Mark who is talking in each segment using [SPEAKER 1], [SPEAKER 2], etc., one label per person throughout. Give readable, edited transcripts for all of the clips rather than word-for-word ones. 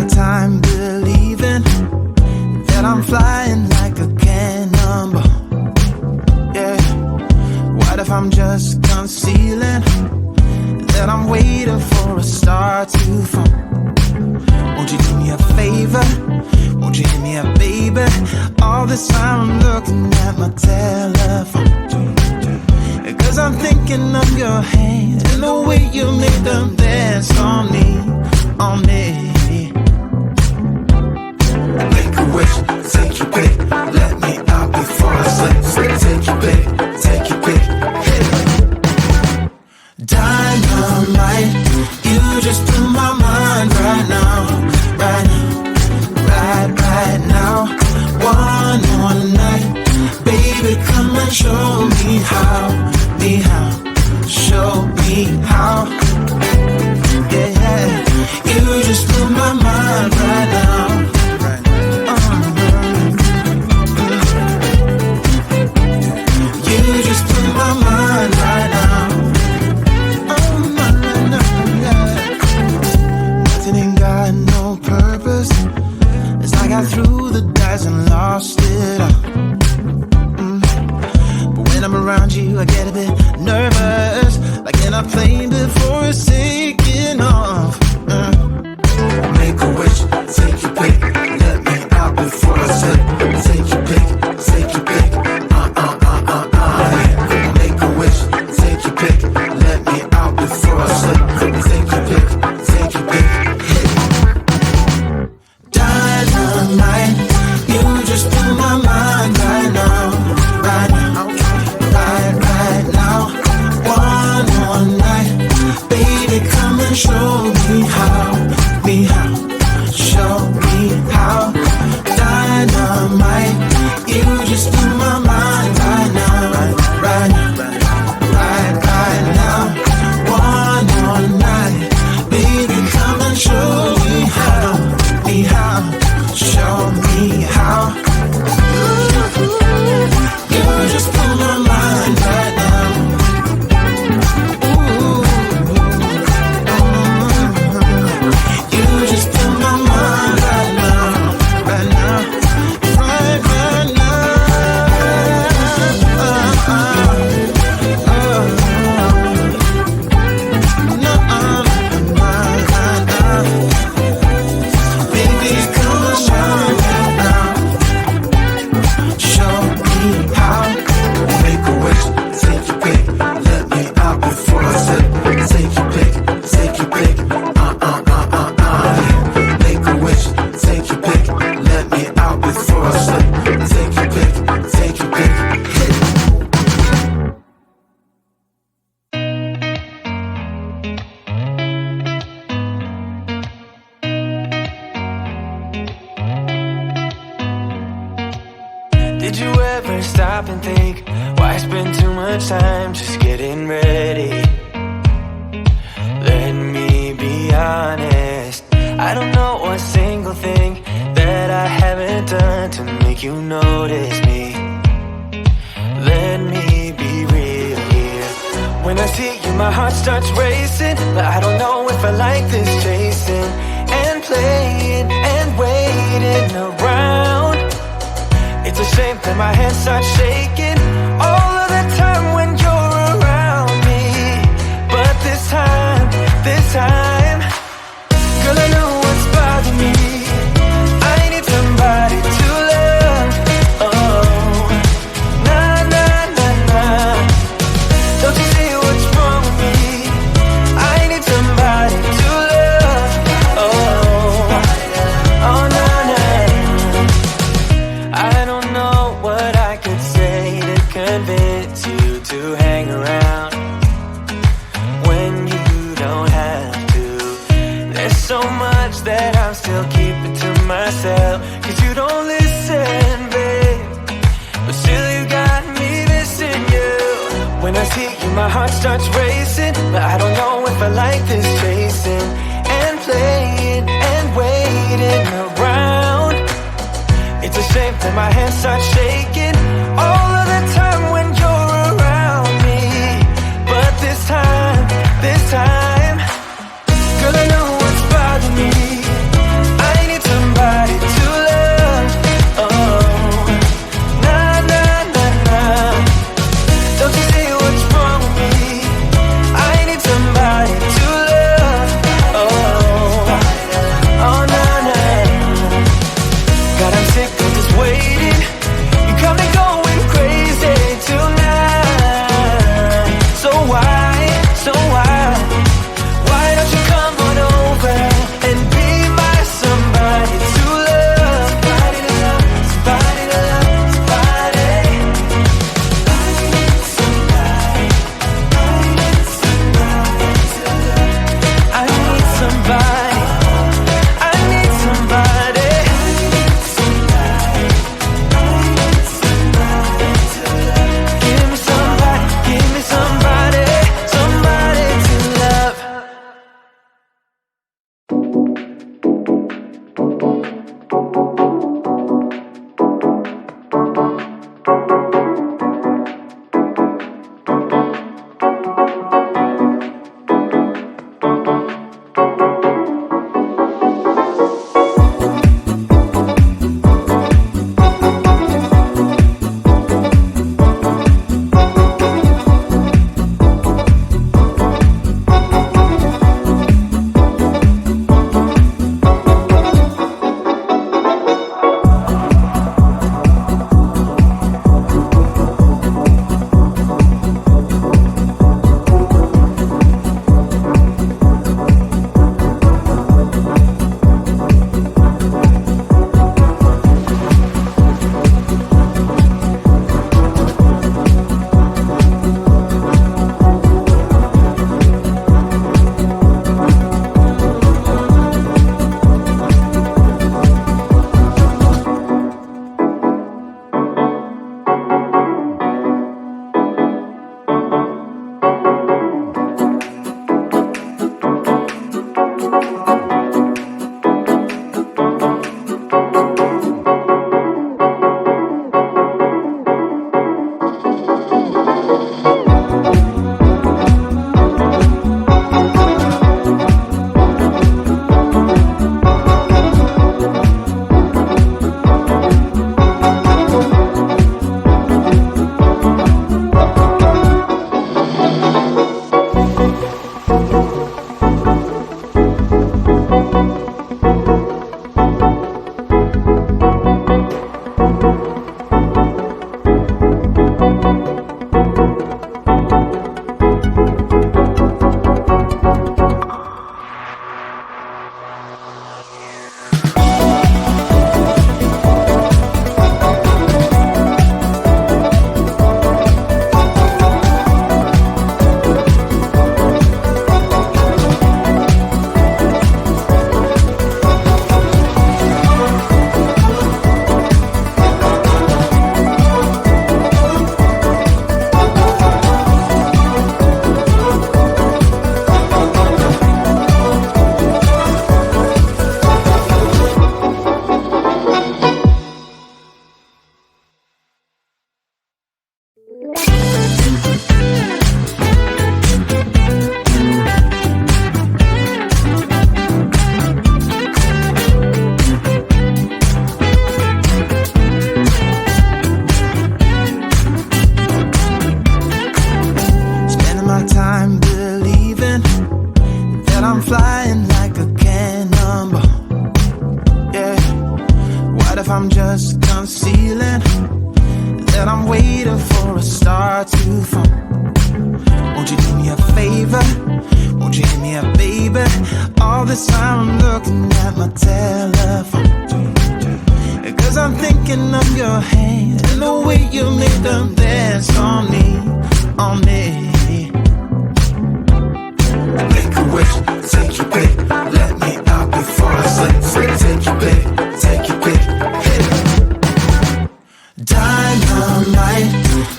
[SPEAKER 1] my time believing that I'm flying like a cannonball. Yeah. What if I'm just concealing that I'm waiting for a star to fall? Won't you do me a favor? Won't you hit me up, baby? All this time I'm looking at my telephone, 'cause I'm thinking of your hands and the way you make them dance on me, on me. Make a wish, take your pick, let me out before I slip. Take your pick, take your pick, hit it. Dynamite, you just blew my mind right now, right now, right now. One more night, baby, come and show me how, show me how. Yeah, yeah, you just blew my mind right now. You just blew my mind right now. Nothing ain't got no purpose. It's like I threw the dice and lost it all. But when I'm around you, I get a bit nervous, like in a plane before it's taking off. Make a wish, take your pick, let me out before I slip. Take your pick, take your pick. Make a wish, take your pick, let me out before I slip. Take your pick, take your pick. Dynamite, you just blew my mind right now, right now, right now. One more night, baby, come and show me how, show me how. Dynamite, you just blew my mind right now, right now, right now. One more night, baby, come and show me how, show me how. You just blew my mind right now. You just blew my mind right now, right now, right now. Baby, come and show me now, show me how. Make a wish, take your pick, let me out before I slip. Take your pick, take your pick. Make a wish, take your pick, let me out before I slip. Take your pick, take your pick. Did you ever stop and think, why spend too much time just getting ready? Let me be honest, I don't know a single thing that I haven't done to make you notice me. Let me be real here. When I see you, my heart starts racing, but I don't know if I like this chasing and playing and waiting around. It's a shame that my hands start shaking all of the time when you're around me. But this time, girl, I know what's bothering me. I need somebody to love. Oh, nah, nah, nah, nah. Don't you see what's wrong with me? I need somebody to love. Oh, nah, nah. I don't know what I could say to convince you to hang around when you don't have to. There's so much that I'm still keeping to myself, 'cause you don't listen, babe. But still you got me missing you. When I see you, my heart starts racing, but I don't know if I like this chasing and playing and waiting around. It's a shame that my hands start shaking all of the time when you're around me. But this time, girl, I know what's bothering me. I somebody. I need somebody. Give me somebody, give me somebody, somebody to love.
[SPEAKER 2] I'm just concealing that I'm waiting for a star to fall. Won't you do me a favor? Won't you hit me up, baby? All this time I'm looking at my telephone, 'cause I'm thinking of your hand and the way you made them dance on me, on me. Make a wish, take your pick, let me out before I sleep. Take your pick, take your pick, hit it. Dynamite,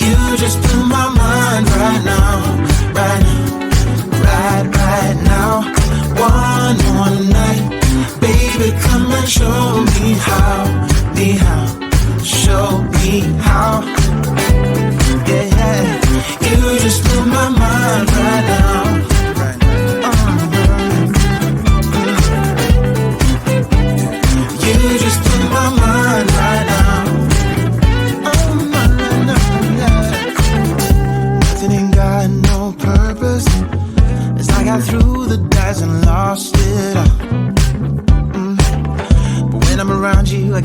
[SPEAKER 2] you just blew my mind right now, right now, right now. One more night, baby, come and show me how, show me how. Yeah, yeah, you just blew my mind right now. You just blew my mind right now. Oh, no, no, yeah. Nothing ain't got no purpose. It's like I threw the dice and lost it all. But when I'm around you, I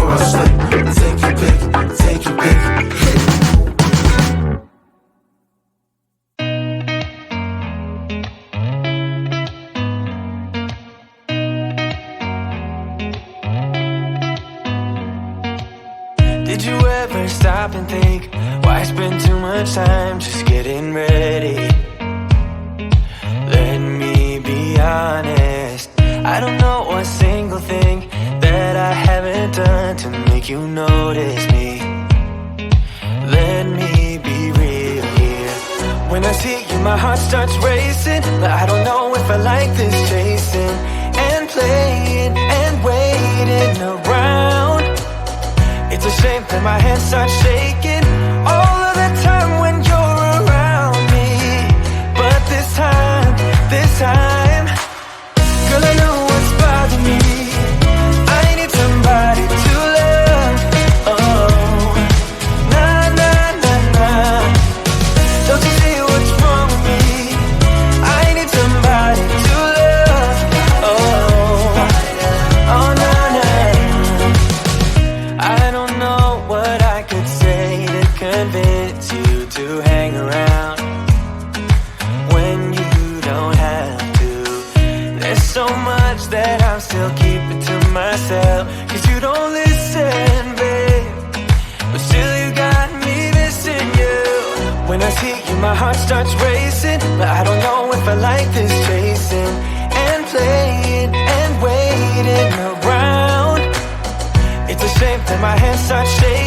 [SPEAKER 2] for a slip. Take your pick, take your pick.
[SPEAKER 1] Did you ever stop and think, why spend too much time just getting ready? Let me be honest, I don't know a single thing that I haven't done to make you notice me. Let me be real here. When I see you, my heart starts racing, but I don't know if I like this chasing and playing and waiting around. It's a shame that my hands start shaking all of the time when you're around me. But this time, girl, I know what's bothering me. I need somebody to love. Oh, nah, nah, nah, nah. Don't you see what's wrong with me? I need somebody to love. Oh, oh, nah, nah. I don't know what I could say to convince you to hang around when you don't have to. There's so much that I'm still keeping to myself, 'cause you don't listen, babe. But still you got me missing you. When I see you, my heart starts racing, but I don't know if I like this chasing and playing and waiting around. It's a shame that my hands start shaking